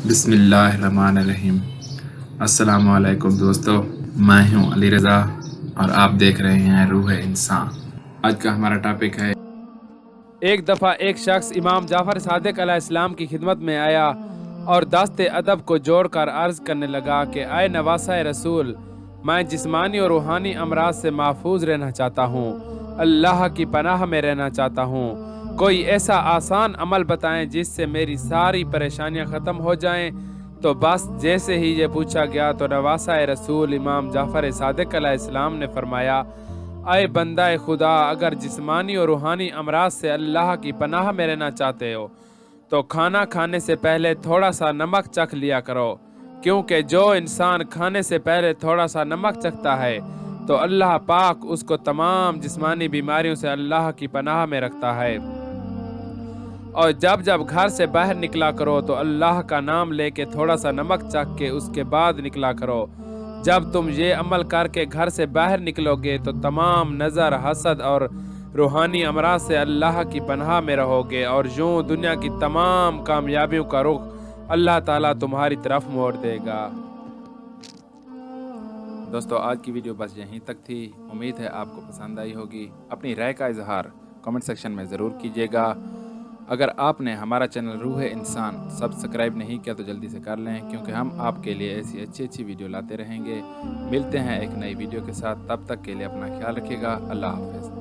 بسم اللہ الرحمن الرحیم۔ السلام علیکم دوستو، میں ہوں علی رضا اور آپ دیکھ رہے ہیں روح انسان۔ آج کا ہمارا ٹاپک ہے ایک دفعہ ایک شخص امام جعفر صادق علیہ السلام کی خدمت میں آیا اور دست ادب کو جوڑ کر عرض کرنے لگا کہ اے نواسۂ رسول، میں جسمانی اور روحانی امراض سے محفوظ رہنا چاہتا ہوں، اللہ کی پناہ میں رہنا چاہتا ہوں۔ کوئی ایسا آسان عمل بتائیں جس سے میری ساری پریشانیاں ختم ہو جائیں۔ تو بس جیسے ہی یہ پوچھا گیا تو نواسۂ رسول امام جعفر صادق علیہ السلام نے فرمایا، اے بندہ خدا، اگر جسمانی اور روحانی امراض سے اللہ کی پناہ میں رہنا چاہتے ہو تو کھانا کھانے سے پہلے تھوڑا سا نمک چکھ لیا کرو، کیونکہ جو انسان کھانے سے پہلے تھوڑا سا نمک چکھتا ہے تو اللہ پاک اس کو تمام جسمانی بیماریوں سے اللہ کی پناہ میں رکھتا ہے۔ اور جب گھر سے باہر نکلا کرو تو اللہ کا نام لے کے تھوڑا سا نمک چکھ کے اس کے بعد نکلا کرو۔ جب تم یہ عمل کر کے گھر سے باہر نکلو گے تو تمام نظر، حسد اور روحانی امراض سے اللہ کی پناہ میں رہو گے، اور یوں دنیا کی تمام کامیابیوں کا رخ اللہ تعالیٰ تمہاری طرف موڑ دے گا۔ دوستو، آج کی ویڈیو بس یہیں تک تھی۔ امید ہے آپ کو پسند آئی ہوگی۔ اپنی رائے کا اظہار کمنٹ سیکشن میں ضرور کیجیے گا۔ اگر آپ نے ہمارا چینل روح انسان سبسکرائب نہیں کیا تو جلدی سے کر لیں، کیونکہ ہم آپ کے لیے ایسی اچھی ویڈیو لاتے رہیں گے۔ ملتے ہیں ایک نئی ویڈیو کے ساتھ، تب تک کے لیے اپنا خیال رکھیے گا۔ اللہ حافظ۔